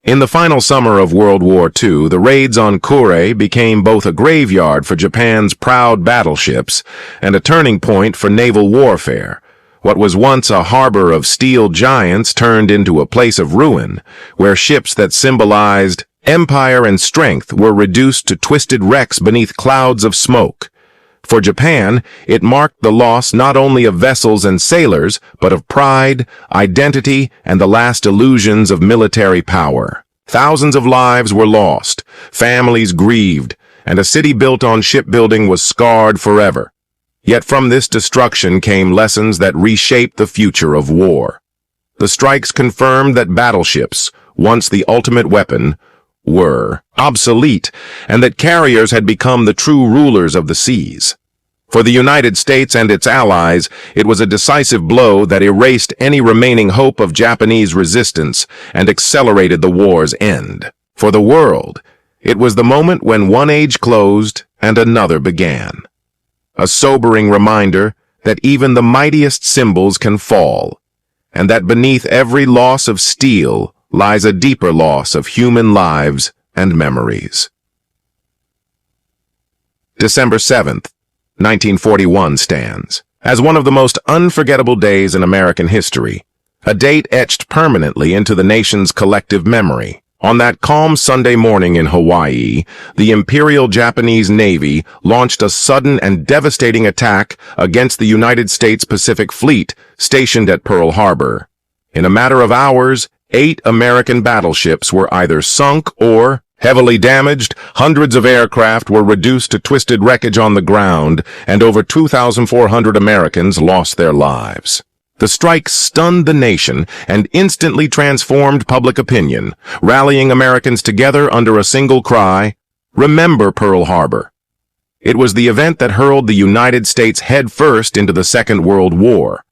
In the final summer of World War II, the raids on Kure became both a graveyard for Japan's proud battleships and a turning point for naval warfare. What was once a harbor of steel giants turned into a place of ruin, where ships that symbolized empire and strength were reduced to twisted wrecks beneath clouds of smoke. For Japan, it marked the loss not only of vessels and sailors, but of pride, identity, and the last illusions of military power. Thousands of lives were lost, families grieved, and a city built on shipbuilding was scarred forever. Yet from this destruction came lessons that reshaped the future of war. The strikes confirmed that battleships, once the ultimate weapon, were obsolete, and that carriers had become the true rulers of the seas. For the United States and its allies, it was a decisive blow that erased any remaining hope of Japanese resistance and accelerated the war's end. For the world, it was the moment when one age closed and another began. A sobering reminder that even the mightiest symbols can fall, and that beneath every loss of steel lies a deeper loss of human lives and memories. December 7th, 1941 stands as one of the most unforgettable days in American history, a date etched permanently into the nation's collective memory. On that calm Sunday morning in Hawaii, the Imperial Japanese Navy launched a sudden and devastating attack against the United States Pacific Fleet stationed at Pearl Harbor. In a matter of hours, 8 American battleships were either sunk or heavily damaged, hundreds of aircraft were reduced to twisted wreckage on the ground, and over 2,400 Americans lost their lives. The strike stunned the nation and instantly transformed public opinion, rallying Americans together under a single cry, "Remember Pearl Harbor." It was the event that hurled the United States headfirst into the Second World War.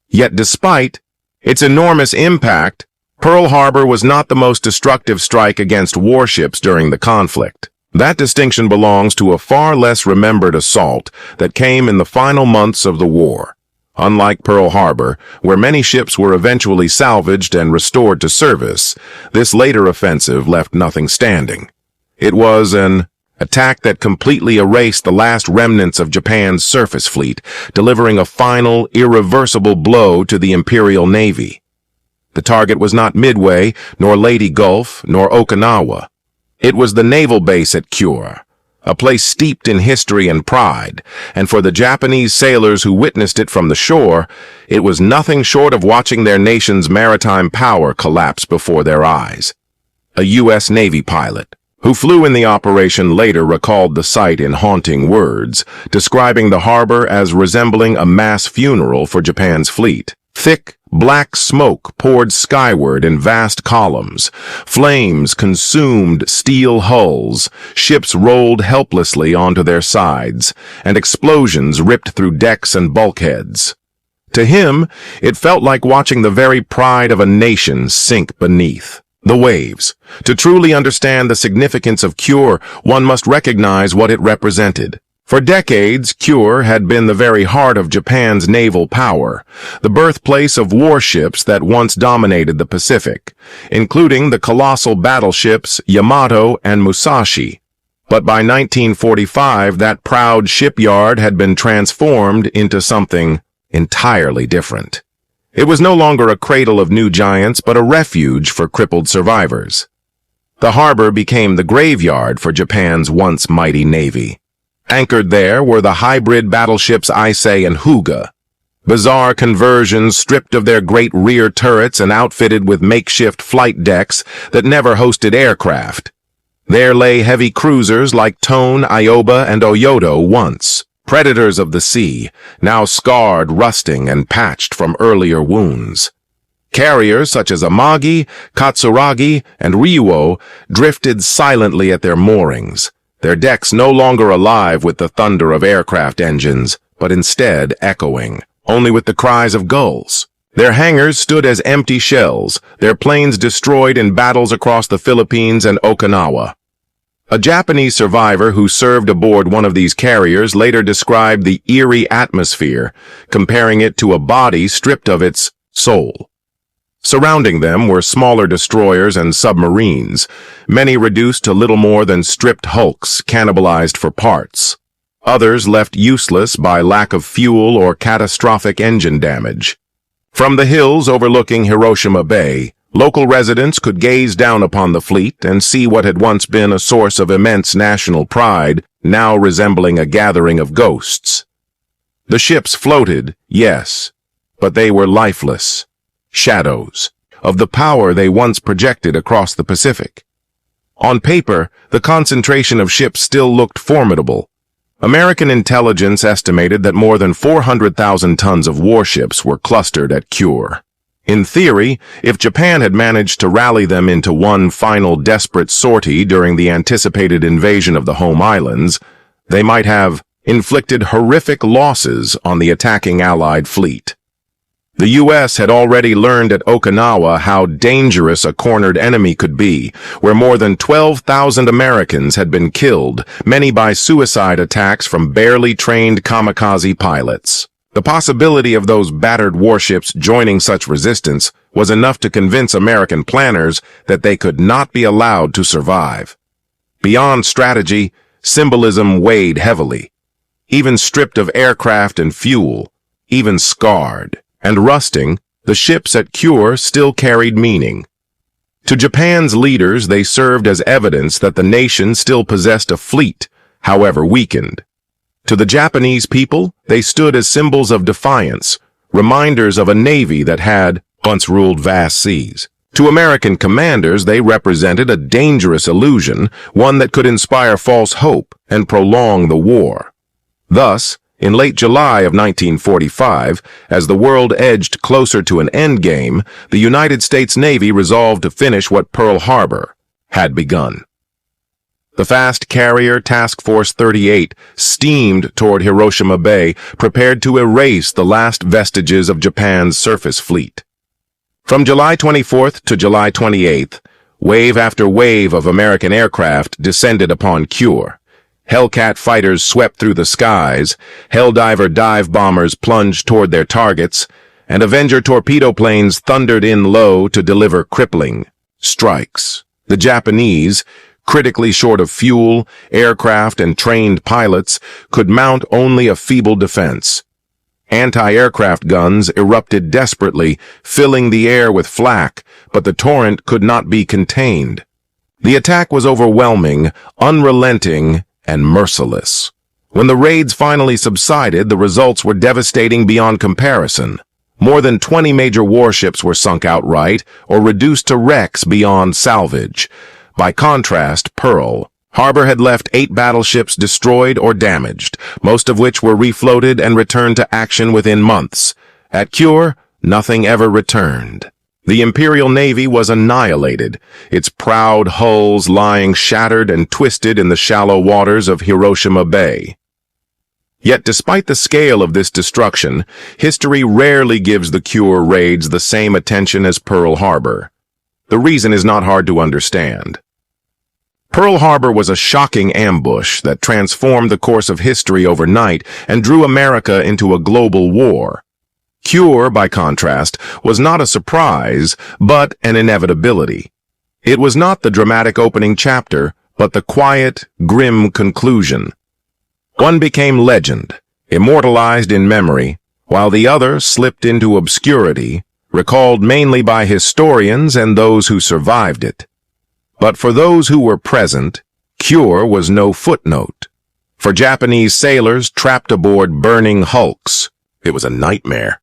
Yet despite its enormous impact, Pearl Harbor was not the most destructive strike against warships during the conflict. That distinction belongs to a far less remembered assault that came in the final months of the war. Unlike Pearl Harbor, where many ships were eventually salvaged and restored to service, this later offensive left nothing standing. It was an attack that completely erased the last remnants of Japan's surface fleet, delivering a final, irreversible blow to the Imperial Navy. The target was not Midway, nor Leyte Gulf, nor Okinawa. It was the naval base at Kure, a place steeped in history and pride, and for the Japanese sailors who witnessed it from the shore, it was nothing short of watching their nation's maritime power collapse before their eyes. A U.S. Navy pilot, who flew in the operation, later recalled the sight in haunting words, describing the harbor as resembling a mass funeral for Japan's fleet. Thick, black smoke poured skyward in vast columns. Flames consumed steel hulls, ships rolled helplessly onto their sides, and explosions ripped through decks and bulkheads. To him, it felt like watching the very pride of a nation sink beneath the waves. To truly understand the significance of Kure, one must recognize what it represented. For decades, Kure had been the very heart of Japan's naval power, the birthplace of warships that once dominated the Pacific, including the colossal battleships Yamato and Musashi. But by 1945, that proud shipyard had been transformed into something entirely different. It was no longer a cradle of new giants, but a refuge for crippled survivors. The harbor became the graveyard for Japan's once mighty navy. Anchored there were the hybrid battleships Issei and Hyuga, bizarre conversions stripped of their great rear turrets and outfitted with makeshift flight decks that never hosted aircraft. There lay heavy cruisers like Tone, Ioba, and Oyoto once, predators of the sea, now scarred, rusting, and patched from earlier wounds. Carriers such as Amagi, Katsuragi, and Ryuo drifted silently at their moorings, their decks no longer alive with the thunder of aircraft engines, but instead echoing, only with the cries of gulls. Their hangars stood as empty shells, their planes destroyed in battles across the Philippines and Okinawa. A Japanese survivor who served aboard one of these carriers later described the eerie atmosphere, comparing it to a body stripped of its soul. Surrounding them were smaller destroyers and submarines, many reduced to little more than stripped hulks cannibalized for parts. Others left useless by lack of fuel or catastrophic engine damage. From the hills overlooking Hiroshima Bay, local residents could gaze down upon the fleet and see what had once been a source of immense national pride, now resembling a gathering of ghosts. The ships floated, yes, but they were lifeless, shadows of the power they once projected across the Pacific. On paper, the concentration of ships still looked formidable. American intelligence estimated that more than 400,000 tons of warships were clustered at Kure. In theory, if Japan had managed to rally them into one final desperate sortie during the anticipated invasion of the home islands, they might have inflicted horrific losses on the attacking Allied fleet. The U.S. had already learned at Okinawa how dangerous a cornered enemy could be, where more than 12,000 Americans had been killed, many by suicide attacks from barely trained kamikaze pilots. The possibility of those battered warships joining such resistance was enough to convince American planners that they could not be allowed to survive. Beyond strategy, symbolism weighed heavily. Even stripped of aircraft and fuel, even scarred and rusting, the ships at Kure still carried meaning. To Japan's leaders, they served as evidence that the nation still possessed a fleet, however weakened. To the Japanese people, they stood as symbols of defiance, reminders of a navy that had once ruled vast seas. To American commanders, they represented a dangerous illusion, one that could inspire false hope and prolong the war. Thus, in late July of 1945, as the world edged closer to an endgame, the United States Navy resolved to finish what Pearl Harbor had begun. The fast carrier Task Force 38 steamed toward Hiroshima Bay, prepared to erase the last vestiges of Japan's surface fleet. From July 24th to July 28th, wave after wave of American aircraft descended upon Kure. Hellcat fighters swept through the skies, Helldiver dive bombers plunged toward their targets, and Avenger torpedo planes thundered in low to deliver crippling strikes. The Japanese, critically short of fuel, aircraft, and trained pilots, could mount only a feeble defense. Anti-aircraft guns erupted desperately, filling the air with flak, but the torrent could not be contained. The attack was overwhelming, unrelenting, and merciless. When the raids finally subsided, the results were devastating beyond comparison. More than 20 major warships were sunk outright or reduced to wrecks beyond salvage. By contrast, Pearl Harbor had left 8 battleships destroyed or damaged, most of which were refloated and returned to action within months. At Kure, nothing ever returned. The Imperial Navy was annihilated, its proud hulls lying shattered and twisted in the shallow waters of Hiroshima Bay. Yet despite the scale of this destruction, history rarely gives the Kure raids the same attention as Pearl Harbor. The reason is not hard to understand. Pearl Harbor was a shocking ambush that transformed the course of history overnight and drew America into a global war. Kure, by contrast, was not a surprise, but an inevitability. It was not the dramatic opening chapter, but the quiet, grim conclusion. One became legend, immortalized in memory, while the other slipped into obscurity, recalled mainly by historians and those who survived it. But for those who were present, Kure was no footnote. For Japanese sailors trapped aboard burning hulks, it was a nightmare.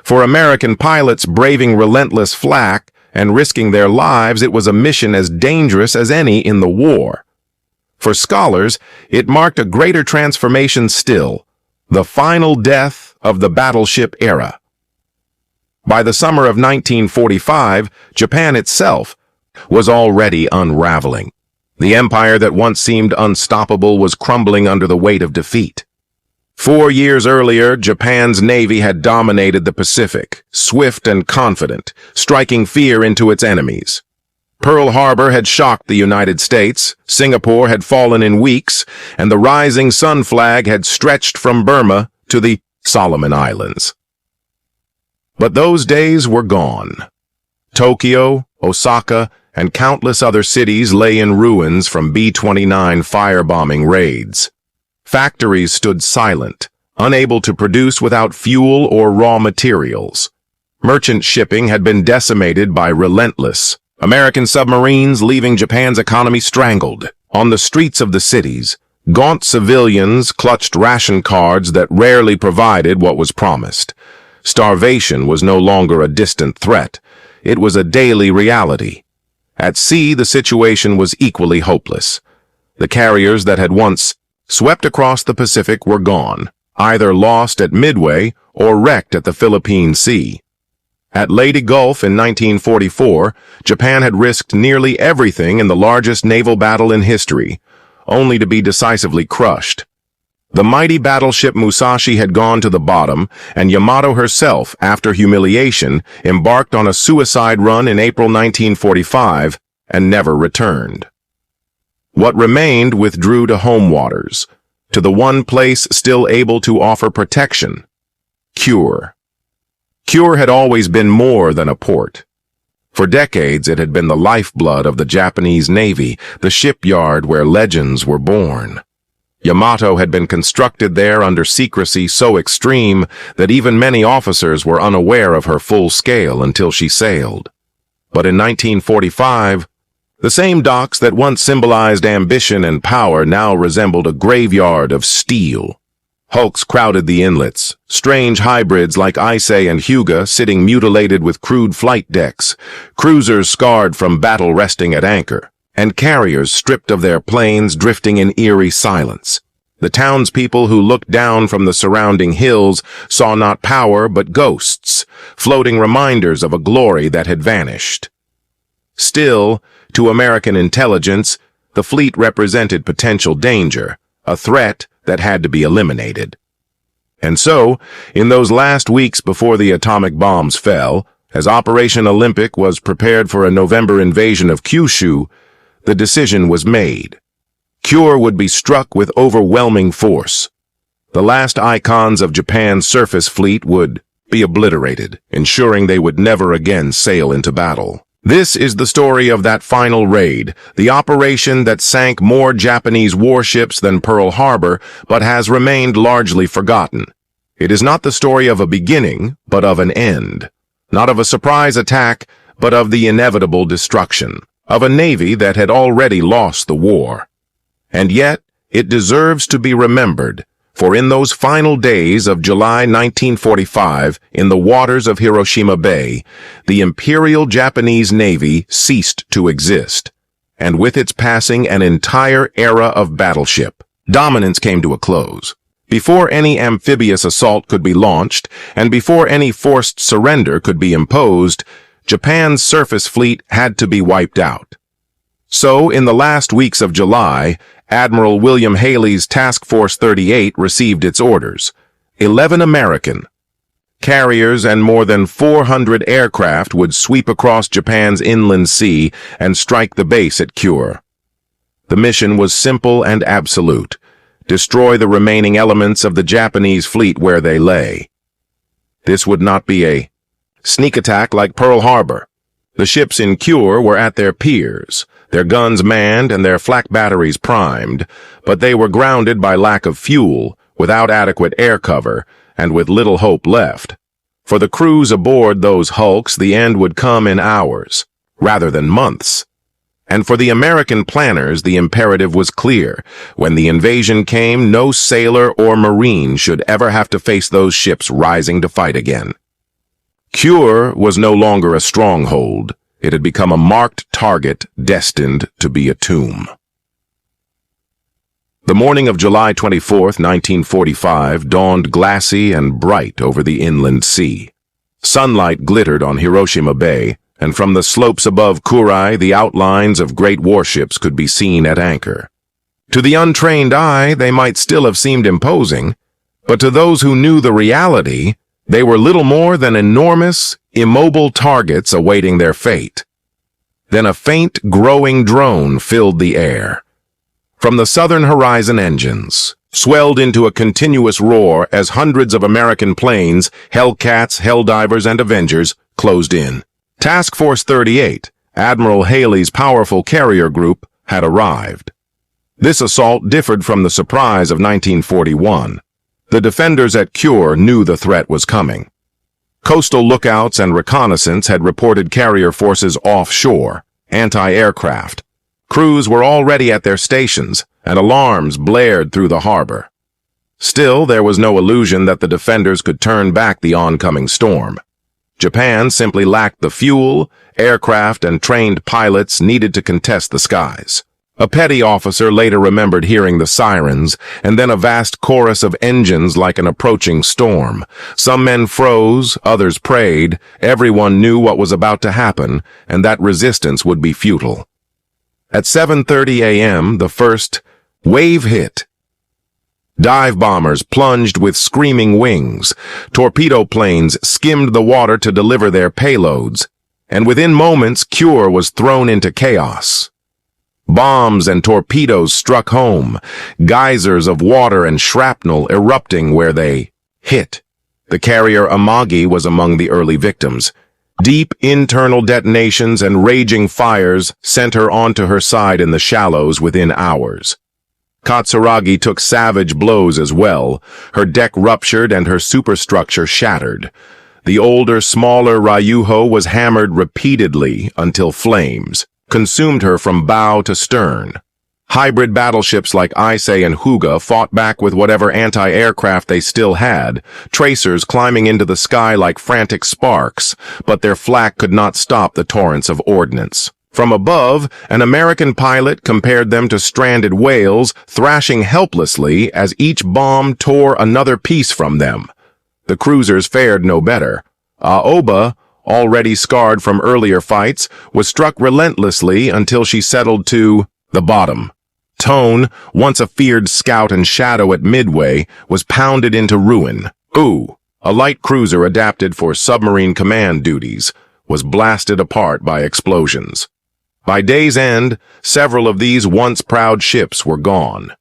For American pilots braving relentless flak and risking their lives, it was a mission as dangerous as any in the war. For scholars, it marked a greater transformation still, the final death of the battleship era. By the summer of 1945, Japan itself was already unraveling. The empire that once seemed unstoppable was crumbling under the weight of defeat. 4 years earlier, Japan's navy had dominated the Pacific, swift and confident, striking fear into its enemies. Pearl Harbor had shocked the United States, Singapore had fallen in weeks, and the rising sun flag had stretched from Burma to the Solomon Islands. But those days were gone. Tokyo, Osaka, and countless other cities lay in ruins from B-29 firebombing raids. Factories stood silent, unable to produce without fuel or raw materials. Merchant shipping had been decimated by relentless. American submarines leaving Japan's economy strangled. On the streets of the cities, gaunt civilians clutched ration cards that rarely provided what was promised. Starvation was no longer a distant threat. It was a daily reality. At sea, the situation was equally hopeless. The carriers that had once swept across the Pacific were gone, either lost at Midway or wrecked at the Philippine Sea. At Leyte Gulf in 1944, Japan had risked nearly everything in the largest naval battle in history, only to be decisively crushed. The mighty battleship Musashi had gone to the bottom, and Yamato herself, after humiliation, embarked on a suicide run in April 1945 and never returned. What remained withdrew to home waters, to the one place still able to offer protection: Kure. Kure had always been more than a port. For decades, it had been the lifeblood of the Japanese Navy, the shipyard where legends were born. Yamato had been constructed there under secrecy so extreme that even many officers were unaware of her full scale until she sailed. But in 1945, the same docks that once symbolized ambition and power now resembled a graveyard of steel. Hulks crowded the inlets, strange hybrids like Issei and Hyuga sitting mutilated with crude flight decks, cruisers scarred from battle resting at anchor, and carriers stripped of their planes drifting in eerie silence. The townspeople who looked down from the surrounding hills saw not power but ghosts, floating reminders of a glory that had vanished. Still, to American intelligence, the fleet represented potential danger, a threat that had to be eliminated. And so, in those last weeks before the atomic bombs fell, as Operation Olympic was prepared for a November invasion of Kyushu, the decision was made. Kure would be struck with overwhelming force. The last icons of Japan's surface fleet would be obliterated, ensuring they would never again sail into battle. This is the story of that final raid, the operation that sank more Japanese warships than Pearl Harbor, but has remained largely forgotten. It is not the story of a beginning, but of an end. Not of a surprise attack, but of the inevitable destruction. Of a navy that had already lost the war. And yet, it deserves to be remembered, for in those final days of July 1945, in the waters of Hiroshima Bay, the Imperial Japanese Navy ceased to exist, and with its passing an entire era of battleship. Dominance came to a close. Before any amphibious assault could be launched, and before any forced surrender could be imposed, Japan's surface fleet had to be wiped out. So, in the last weeks of July, Admiral William Haley's Task Force 38 received its orders. 11 American carriers and more than 400 aircraft would sweep across Japan's inland sea and strike the base at Kure. The mission was simple and absolute: destroy the remaining elements of the Japanese fleet where they lay. This would not be a sneak attack like Pearl Harbor. The ships in Kure were at their piers, their guns manned and their flak batteries primed, but they were grounded by lack of fuel, without adequate air cover, and with little hope left. For the crews aboard those hulks, the end would come in hours, rather than months. And for the American planners, the imperative was clear. When the invasion came, no sailor or marine should ever have to face those ships rising to fight again. Kure was no longer a stronghold. It had become a marked target destined to be a tomb. The morning of July 24, 1945, dawned glassy and bright over the inland sea. Sunlight glittered on Hiroshima Bay, and from the slopes above Kure, the outlines of great warships could be seen at anchor. To the untrained eye, they might still have seemed imposing, but to those who knew the reality, they were little more than enormous, immobile targets awaiting their fate. Then a faint, growing drone filled the air. From the southern horizon, engines swelled into a continuous roar as hundreds of American planes, Hellcats, Helldivers, and Avengers, closed in. Task Force 38, Admiral Haley's powerful carrier group, had arrived. This assault differed from the surprise of 1941. The defenders at Kure knew the threat was coming. Coastal lookouts and reconnaissance had reported carrier forces offshore, anti-aircraft. Crews were already at their stations, and alarms blared through the harbor. Still, there was no illusion that the defenders could turn back the oncoming storm. Japan simply lacked the fuel, aircraft, and trained pilots needed to contest the skies. A petty officer later remembered hearing the sirens, and then a vast chorus of engines like an approaching storm. Some men froze, others prayed. Everyone knew what was about to happen, and that resistance would be futile. At 7:30 a.m., the first wave hit. Dive bombers plunged with screaming wings. Torpedo planes skimmed the water to deliver their payloads, and within moments, Kure was thrown into chaos. Bombs and torpedoes struck home, geysers of water and shrapnel erupting where they hit. The carrier Amagi was among the early victims. Deep internal detonations and raging fires sent her onto her side in the shallows within hours. Katsuragi took savage blows as well. Her deck ruptured and her superstructure shattered. The older, smaller Ryuho was hammered repeatedly until flames consumed her from bow to stern. Hybrid battleships like Issei and Hyuga fought back with whatever anti-aircraft they still had, tracers climbing into the sky like frantic sparks, but their flak could not stop the torrents of ordnance. From above, an American pilot compared them to stranded whales, thrashing helplessly as each bomb tore another piece from them. The cruisers fared no better. Aoba, already scarred from earlier fights, was struck relentlessly until she settled to the bottom. Tone, once a feared scout and shadow at Midway, was pounded into ruin. Ooh, a light cruiser adapted for submarine command duties, was blasted apart by explosions. By day's end, several of these once proud ships were gone.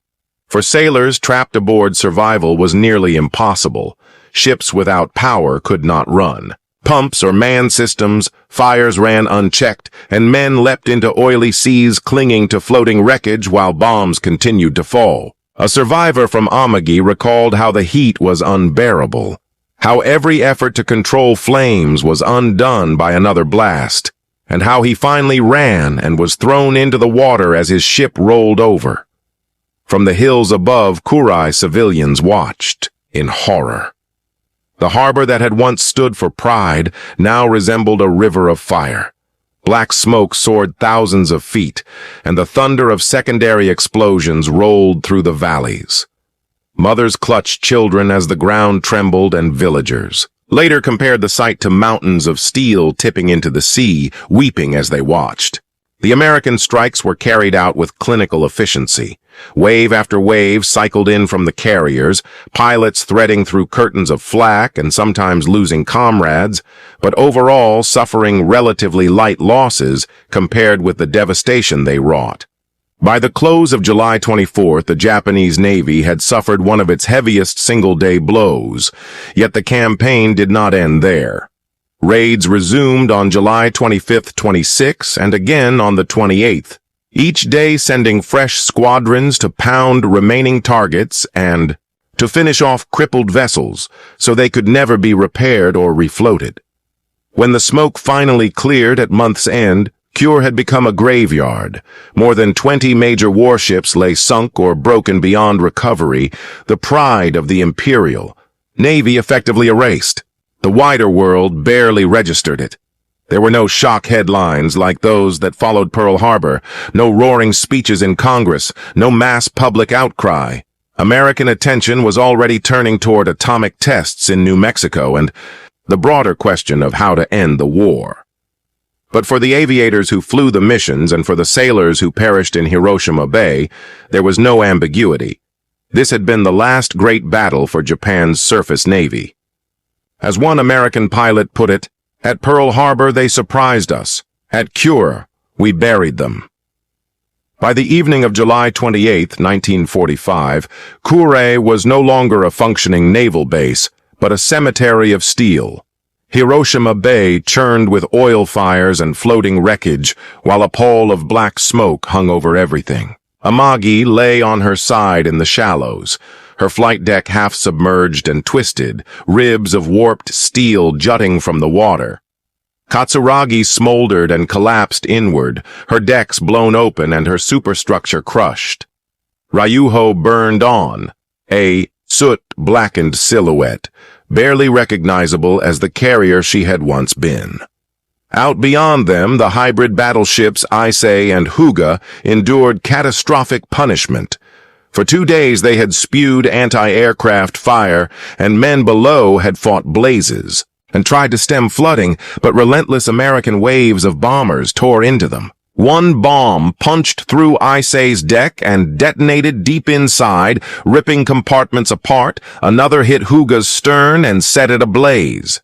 For sailors trapped aboard, survival was nearly impossible. Ships without power could not run. Pumps or man systems, fires ran unchecked, and men leapt into oily seas clinging to floating wreckage while bombs continued to fall. A survivor from Amagi recalled how the heat was unbearable, how every effort to control flames was undone by another blast, and how he finally ran and was thrown into the water as his ship rolled over. From the hills above, Kure civilians watched in horror. The harbor that had once stood for pride now resembled a river of fire. Black smoke soared thousands of feet, and the thunder of secondary explosions rolled through the valleys. Mothers clutched children as the ground trembled, and villagers later compared the sight to mountains of steel tipping into the sea, weeping as they watched. The American strikes were carried out with clinical efficiency. Wave after wave cycled in from the carriers, pilots threading through curtains of flak and sometimes losing comrades, but overall suffering relatively light losses compared with the devastation they wrought. By the close of July 24th, the Japanese Navy had suffered one of its heaviest single-day blows, yet the campaign did not end there. Raids resumed on July 25th, 26th, and again on the 28th, each day sending fresh squadrons to pound remaining targets and to finish off crippled vessels so they could never be repaired or refloated. When the smoke finally cleared at month's end, Kure had become a graveyard. More than 20 major warships lay sunk or broken beyond recovery, the pride of the Imperial Navy effectively erased. The wider world barely registered it. There were no shock headlines like those that followed Pearl Harbor, no roaring speeches in Congress, no mass public outcry. American attention was already turning toward atomic tests in New Mexico and the broader question of how to end the war. But for the aviators who flew the missions and for the sailors who perished in Hiroshima Bay, there was no ambiguity. This had been the last great battle for Japan's surface navy. As one American pilot put it, "At Pearl Harbor they surprised us. At Kure, we buried them." By the evening of July 28, 1945, Kure was no longer a functioning naval base, but a cemetery of steel. Hiroshima Bay churned with oil fires and floating wreckage, while a pall of black smoke hung over everything. Amagi lay on her side in the shallows, her flight deck half submerged and twisted, ribs of warped steel jutting from the water. Katsuragi smoldered and collapsed inward, her decks blown open and her superstructure crushed. Ryuho burned on, a soot-blackened silhouette, barely recognizable as the carrier she had once been. Out beyond them, the hybrid battleships Issei and Hyuga endured catastrophic punishment. For 2 days they had spewed anti-aircraft fire, and men below had fought blazes and tried to stem flooding, but relentless American waves of bombers tore into them. One bomb punched through Issei's deck and detonated deep inside, ripping compartments apart. Another hit Hyuga's stern and set it ablaze.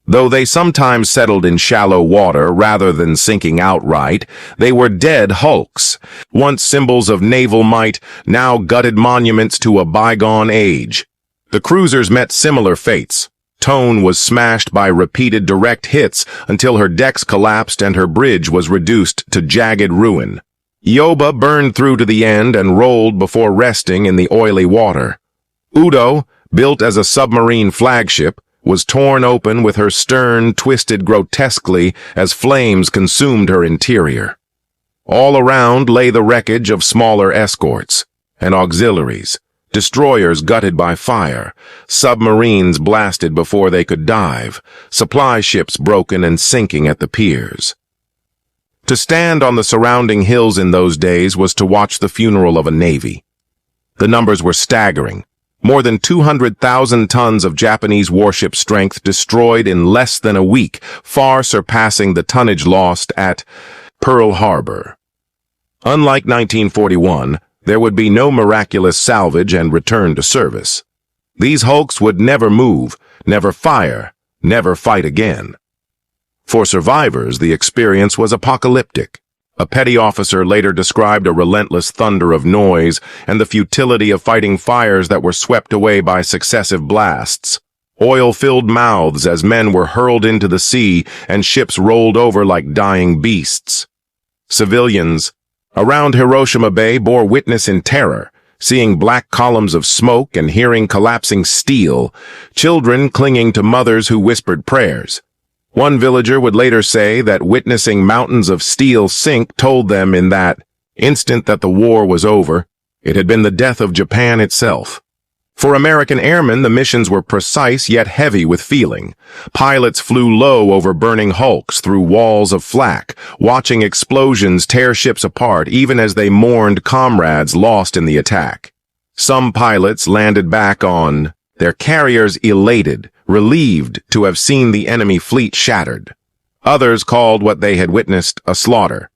Though they sometimes settled in shallow water rather than sinking outright, they were dead hulks, once symbols of naval might, now gutted monuments to a bygone age. The cruisers met similar fates. Tone was smashed by repeated direct hits until her decks collapsed and her bridge was reduced to jagged ruin. Yoba burned through to the end and rolled before resting in the oily water. Udo, built as a submarine flagship, was torn open with her stern twisted grotesquely as flames consumed her interior. All around lay the wreckage of smaller escorts and auxiliaries, destroyers gutted by fire, submarines blasted before they could dive, supply ships broken and sinking at the piers. To stand on the surrounding hills in those days was to watch the funeral of a navy. The numbers were staggering. More than 200,000 tons of Japanese warship strength destroyed in less than a week, far surpassing the tonnage lost at Pearl Harbor. Unlike 1941, there would be no miraculous salvage and return to service. These hulks would never move, never fire, never fight again. For survivors, the experience was apocalyptic. A petty officer later described a relentless thunder of noise and the futility of fighting fires that were swept away by successive blasts. Oil-filled mouths as men were hurled into the sea and ships rolled over like dying beasts. Civilians around Hiroshima Bay bore witness in terror, seeing black columns of smoke and hearing collapsing steel, children clinging to mothers who whispered prayers. One villager would later say that witnessing mountains of steel sink told them in that instant that the war was over, it had been the death of Japan itself. For American airmen, the missions were precise yet heavy with feeling. Pilots flew low over burning hulks through walls of flak, watching explosions tear ships apart even as they mourned comrades lost in the attack. Some pilots landed back on their carriers elated, relieved to have seen the enemy fleet shattered. Others called what they had witnessed a slaughter.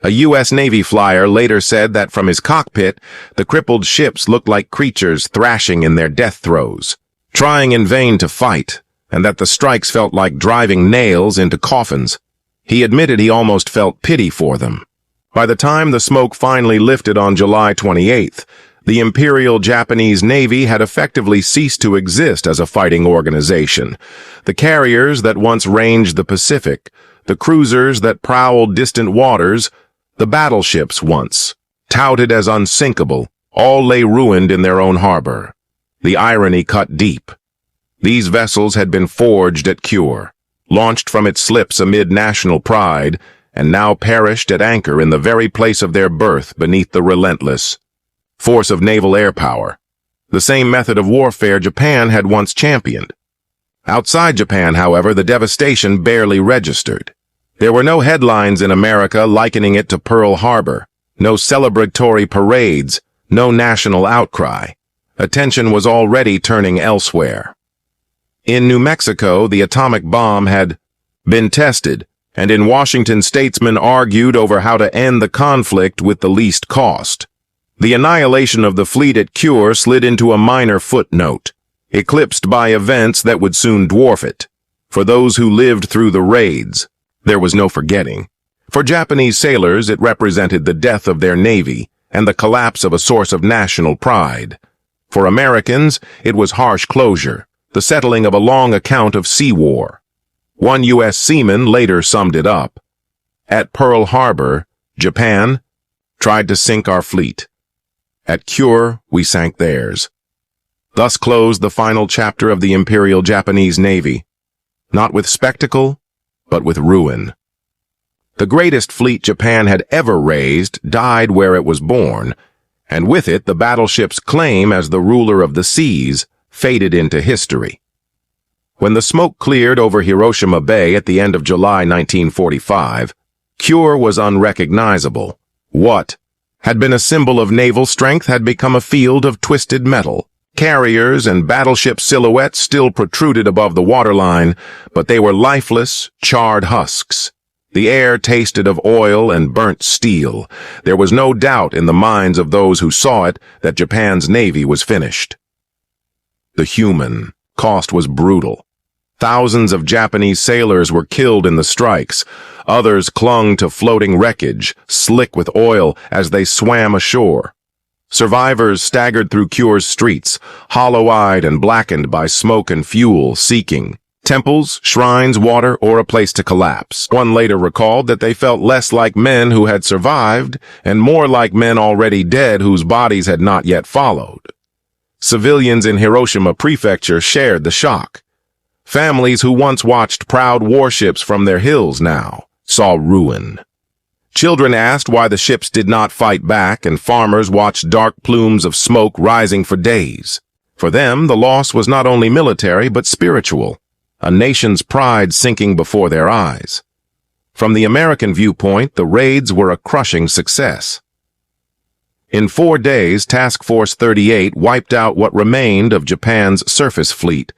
A U.S. Navy flyer later said that from his cockpit, the crippled ships looked like creatures thrashing in their death throes, trying in vain to fight, and that the strikes felt like driving nails into coffins. He admitted he almost felt pity for them. By the time the smoke finally lifted on July 28th, the Imperial Japanese Navy had effectively ceased to exist as a fighting organization. The carriers that once ranged the Pacific, the cruisers that prowled distant waters, the battleships once, touted as unsinkable, all lay ruined in their own harbor. The irony cut deep. These vessels had been forged at Kure, launched from its slips amid national pride, and now perished at anchor in the very place of their birth beneath the relentless force of naval air power, the same method of warfare Japan had once championed. Outside Japan, however, the devastation barely registered. There were no headlines in America likening it to Pearl Harbor, no celebratory parades, no national outcry. Attention was already turning elsewhere. In New Mexico, the atomic bomb had been tested, and in Washington, statesmen argued over how to end the conflict with the least cost. The annihilation of the fleet at Kure slid into a minor footnote, eclipsed by events that would soon dwarf it. For those who lived through the raids, there was no forgetting. For Japanese sailors, it represented the death of their navy and the collapse of a source of national pride. For Americans, it was harsh closure, the settling of a long account of sea war. One U.S. seaman later summed it up. At Pearl Harbor, Japan tried to sink our fleet. At Kure, we sank theirs. Thus closed the final chapter of the Imperial Japanese Navy, not with spectacle, but with ruin. The greatest fleet Japan had ever raised died where it was born, and with it the battleship's claim as the ruler of the seas faded into history. When the smoke cleared over Hiroshima Bay at the end of July 1945, Kure was unrecognizable. What had been a symbol of naval strength had become a field of twisted metal. Carriers and battleship silhouettes still protruded above the waterline, but they were lifeless, charred husks. The air tasted of oil and burnt steel. There was no doubt in the minds of those who saw it that Japan's navy was finished. The human cost was brutal. Thousands of Japanese sailors were killed in the strikes. Others clung to floating wreckage, slick with oil, as they swam ashore. Survivors staggered through Kure's streets, hollow-eyed and blackened by smoke and fuel, seeking temples, shrines, water, or a place to collapse. One later recalled that they felt less like men who had survived and more like men already dead whose bodies had not yet followed. Civilians in Hiroshima Prefecture shared the shock. Families who once watched proud warships from their hills now saw ruin. Children asked why the ships did not fight back, and farmers watched dark plumes of smoke rising for days. For them, the loss was not only military but spiritual, a nation's pride sinking before their eyes. From the American viewpoint, the raids were a crushing success. In 4 days, Task Force 38 wiped out what remained of Japan's surface fleet.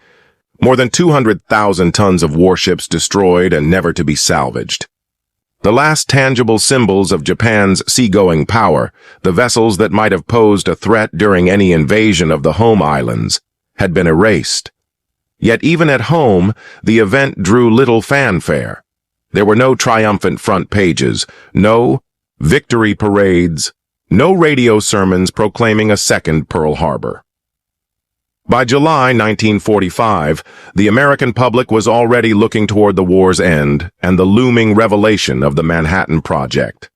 More than 200,000 tons of warships destroyed and never to be salvaged. The last tangible symbols of Japan's seagoing power, the vessels that might have posed a threat during any invasion of the home islands, had been erased. Yet even at home, the event drew little fanfare. There were no triumphant front pages, no victory parades, no radio sermons proclaiming a second Pearl Harbor. By July 1945, the American public was already looking toward the war's end and the looming revelation of the Manhattan Project.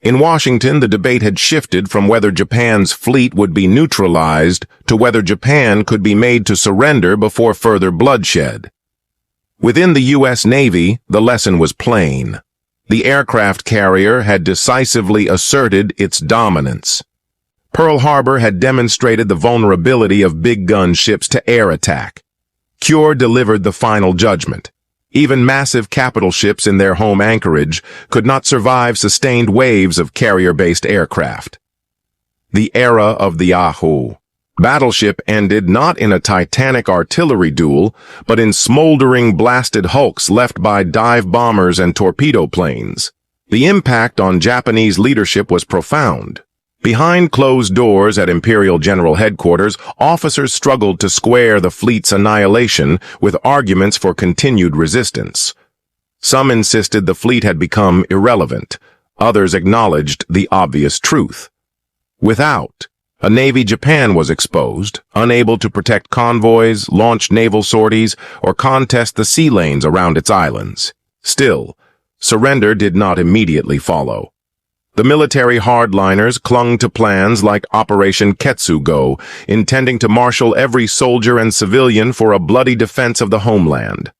In Washington, the debate had shifted from whether Japan's fleet would be neutralized to whether Japan could be made to surrender before further bloodshed. Within the U.S. Navy, the lesson was plain. The aircraft carrier had decisively asserted its dominance. Pearl Harbor had demonstrated the vulnerability of big gun ships to air attack. Kure delivered the final judgment. Even massive capital ships in their home anchorage could not survive sustained waves of carrier-based aircraft. The era of the Ahu battleship ended not in a titanic artillery duel, but in smoldering blasted hulks left by dive bombers and torpedo planes. The impact on Japanese leadership was profound. Behind closed doors at Imperial General Headquarters, officers struggled to square the fleet's annihilation with arguments for continued resistance. Some insisted the fleet had become irrelevant. Others acknowledged the obvious truth. Without a Navy, Japan was exposed, unable to protect convoys, launch naval sorties, or contest the sea lanes around its islands. Still, surrender did not immediately follow. The military hardliners clung to plans like Operation Ketsugo, intending to marshal every soldier and civilian for a bloody defense of the homeland.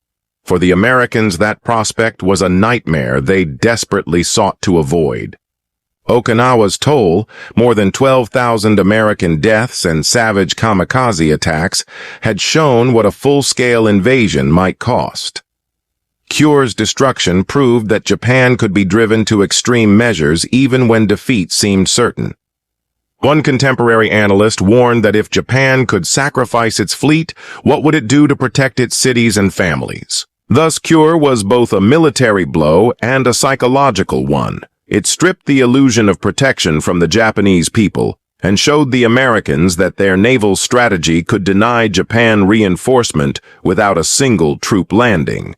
For the Americans, that prospect was a nightmare they desperately sought to avoid. Okinawa's toll, more than 12,000 American deaths and savage kamikaze attacks, had shown what a full-scale invasion might cost. Kure's destruction proved that Japan could be driven to extreme measures even when defeat seemed certain. One contemporary analyst warned that if Japan could sacrifice its fleet, what would it do to protect its cities and families? Thus, Kure was both a military blow and a psychological one. It stripped the illusion of protection from the Japanese people and showed the Americans that their naval strategy could deny Japan reinforcement without a single troop landing.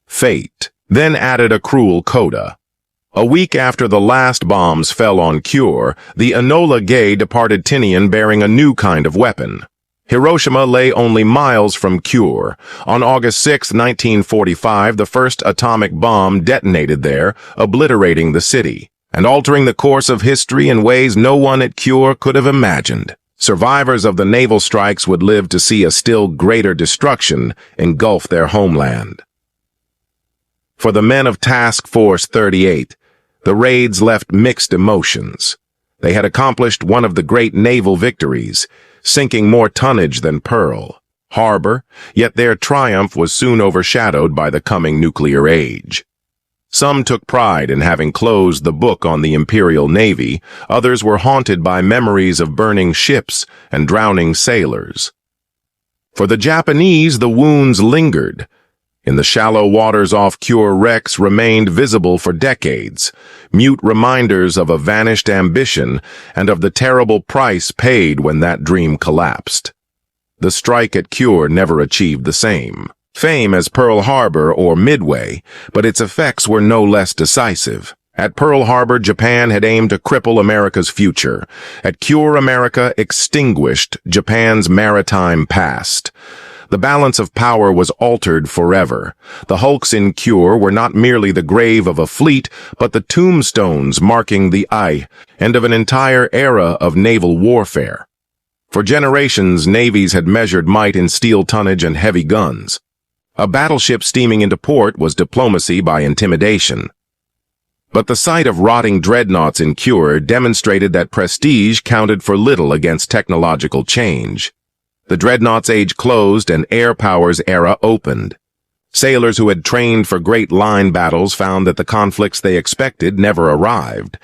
Fate then added a cruel coda. A week after the last bombs fell on Kure, the Enola Gay departed Tinian bearing a new kind of weapon. Hiroshima lay only miles from Kure. On August 6, 1945, the first atomic bomb detonated there, obliterating the city, and altering the course of history in ways no one at Kure could have imagined. Survivors of the naval strikes would live to see a still greater destruction engulf their homeland. For the men of Task Force 38, the raids left mixed emotions. They had accomplished one of the great naval victories, sinking more tonnage than Pearl Harbor, yet their triumph was soon overshadowed by the coming nuclear age. Some took pride in having closed the book on the Imperial Navy, others were haunted by memories of burning ships and drowning sailors. For the Japanese, the wounds lingered. In the shallow waters off Kure wrecks remained visible for decades, mute reminders of a vanished ambition and of the terrible price paid when that dream collapsed. The strike at Kure never achieved the same fame as Pearl Harbor or Midway, but its effects were no less decisive. At Pearl Harbor, Japan had aimed to cripple America's future. At Kure, America extinguished Japan's maritime past. The balance of power was altered forever. The hulks in Kure were not merely the grave of a fleet, but the tombstones marking the end of an entire era of naval warfare. For generations, navies had measured might in steel tonnage and heavy guns. A battleship steaming into port was diplomacy by intimidation. But the sight of rotting dreadnoughts in Kure demonstrated that prestige counted for little against technological change. The dreadnought's age closed and air power's era opened. Sailors who had trained for great line battles found that the conflicts they expected never arrived.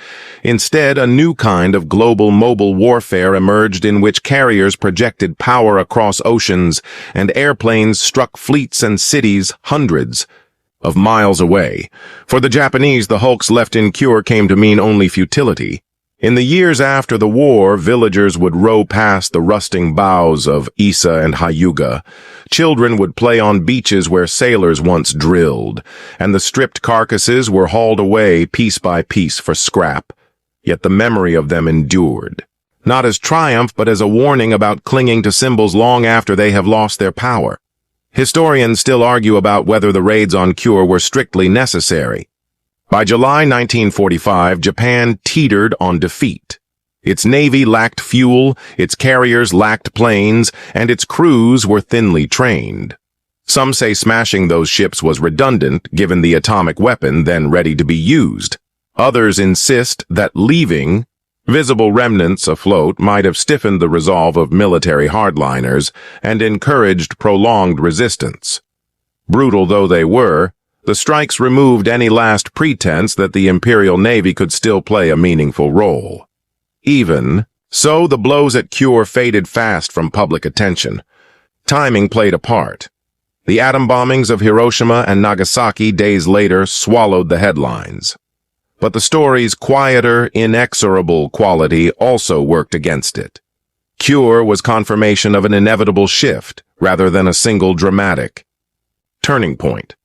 Instead, a new kind of global mobile warfare emerged in which carriers projected power across oceans and airplanes struck fleets and cities hundreds of miles away. For the Japanese, the hulks left in Kure came to mean only futility. In the years after the war, villagers would row past the rusting bows of Ise and Hyuga. Children would play on beaches where sailors once drilled, and the stripped carcasses were hauled away piece by piece for scrap. Yet the memory of them endured, not as triumph but as a warning about clinging to symbols long after they have lost their power. Historians still argue about whether the raids on Kure were strictly necessary. By July 1945, Japan teetered on defeat. Its navy lacked fuel, its carriers lacked planes, and its crews were thinly trained. Some say smashing those ships was redundant, given the atomic weapon then ready to be used. Others insist that leaving visible remnants afloat might have stiffened the resolve of military hardliners and encouraged prolonged resistance. Brutal though they were, the strikes removed any last pretense that the Imperial Navy could still play a meaningful role. Even so, the blows at Kure faded fast from public attention. Timing played a part. The atom bombings of Hiroshima and Nagasaki days later swallowed the headlines. But the story's quieter, inexorable quality also worked against it. Kure was confirmation of an inevitable shift, rather than a single dramatic turning point.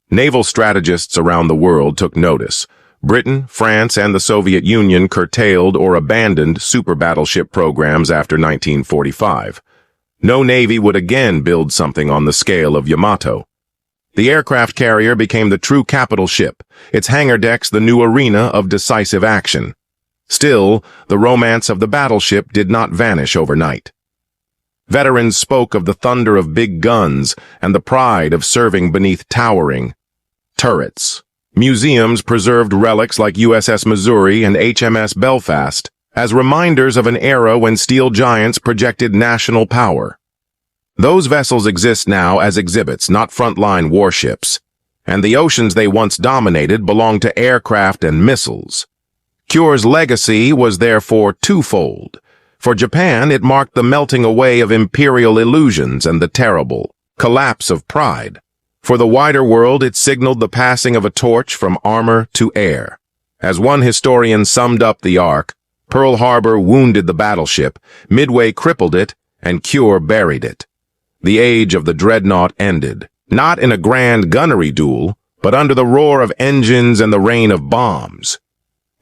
Naval strategists around the world took notice. Britain, France, and the Soviet Union curtailed or abandoned super battleship programs after 1945. No navy would again build something on the scale of Yamato. The aircraft carrier became the true capital ship, its hangar decks the new arena of decisive action. Still, the romance of the battleship did not vanish overnight. Veterans spoke of the thunder of big guns and the pride of serving beneath towering turrets. Museums preserved relics like USS Missouri and HMS Belfast as reminders of an era when steel giants projected national power. Those vessels exist now as exhibits, not frontline warships, and the oceans they once dominated belong to aircraft and missiles. Kure's legacy was therefore twofold. For Japan, it marked the melting away of imperial illusions and the terrible collapse of pride. For the wider world, it signaled the passing of a torch from armor to air. As one historian summed up the arc, Pearl Harbor wounded the battleship, Midway crippled it, and Kure buried it. The age of the dreadnought ended, not in a grand gunnery duel, but under the roar of engines and the rain of bombs.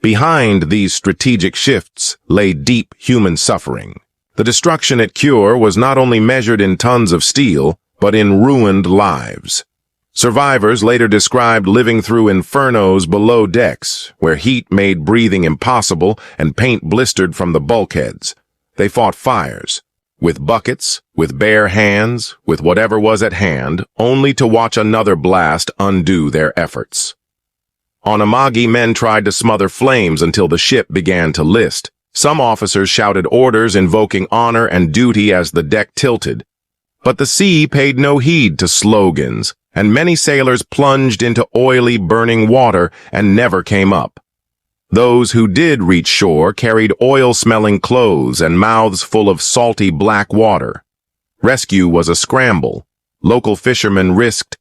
Behind these strategic shifts lay deep human suffering. The destruction at Kure was not only measured in tons of steel, but in ruined lives. Survivors later described living through infernos below decks, where heat made breathing impossible and paint blistered from the bulkheads. They fought fires, with buckets, with bare hands, with whatever was at hand, only to watch another blast undo their efforts. On Amagi, men tried to smother flames until the ship began to list. Some officers shouted orders invoking honor and duty as the deck tilted. But the sea paid no heed to slogans, and many sailors plunged into oily, burning water and never came up. Those who did reach shore carried oil-smelling clothes and mouths full of salty black water. Rescue was a scramble. Local fishermen risked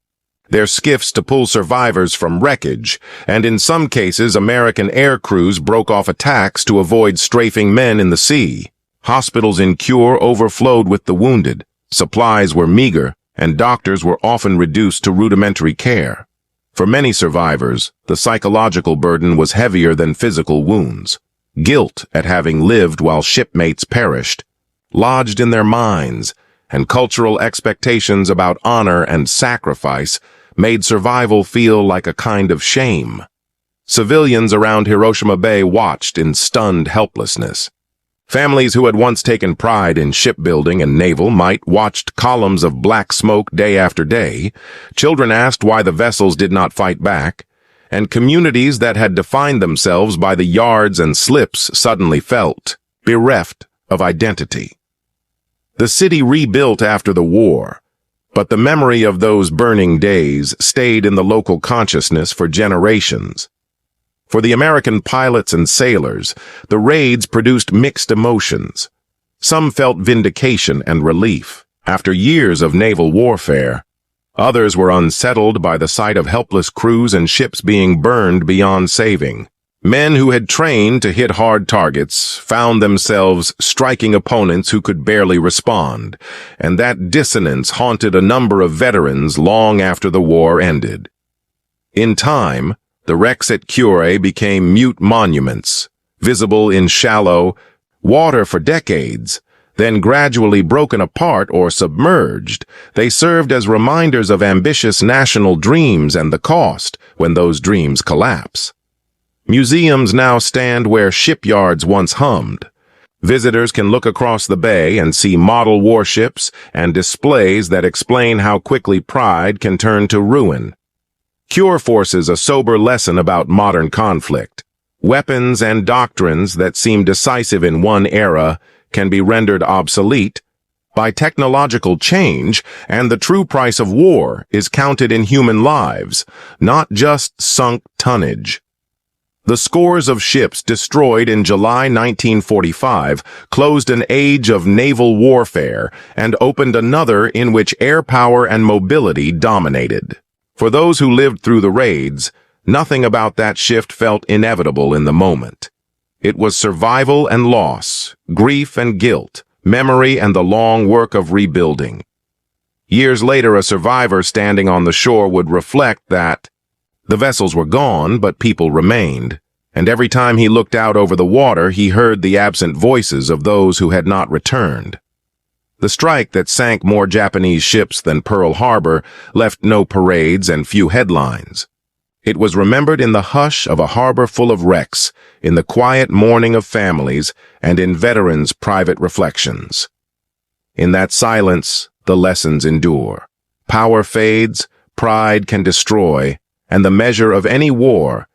their skiffs to pull survivors from wreckage, and in some cases American air crews broke off attacks to avoid strafing men in the sea. Hospitals in Kure overflowed with the wounded. Supplies were meager, and doctors were often reduced to rudimentary care. For many survivors, the psychological burden was heavier than physical wounds. Guilt at having lived while shipmates perished lodged in their minds, and cultural expectations about honor and sacrifice made survival feel like a kind of shame. Civilians around Hiroshima Bay watched in stunned helplessness. Families who had once taken pride in shipbuilding and naval might watched columns of black smoke day after day. Children asked why the vessels did not fight back, and communities that had defined themselves by the yards and slips suddenly felt bereft of identity. The city rebuilt after the war, but the memory of those burning days stayed in the local consciousness for generations. For the American pilots and sailors, the raids produced mixed emotions. Some felt vindication and relief after years of naval warfare. Others were unsettled by the sight of helpless crews and ships being burned beyond saving. Men who had trained to hit hard targets found themselves striking opponents who could barely respond, and that dissonance haunted a number of veterans long after the war ended. In time, the wrecks at Kure became mute monuments, visible in shallow water for decades. Then gradually broken apart or submerged, they served as reminders of ambitious national dreams and the cost when those dreams collapse. Museums now stand where shipyards once hummed. Visitors can look across the bay and see model warships and displays that explain how quickly pride can turn to ruin. Kure forces a sober lesson about modern conflict. Weapons and doctrines that seem decisive in one era can be rendered obsolete by technological change, and the true price of war is counted in human lives, not just sunk tonnage. The scores of ships destroyed in July 1945 closed an age of naval warfare and opened another in which air power and mobility dominated. For those who lived through the raids, nothing about that shift felt inevitable in the moment. It was survival and loss, grief and guilt, memory and the long work of rebuilding. Years later, a survivor standing on the shore would reflect that the vessels were gone, but people remained, and every time he looked out over the water, he heard the absent voices of those who had not returned. The strike that sank more Japanese ships than Pearl Harbor left no parades and few headlines. It was remembered in the hush of a harbor full of wrecks, in the quiet mourning of families, and in veterans' private reflections. In that silence, the lessons endure. Power fades, pride can destroy, and the measure of any war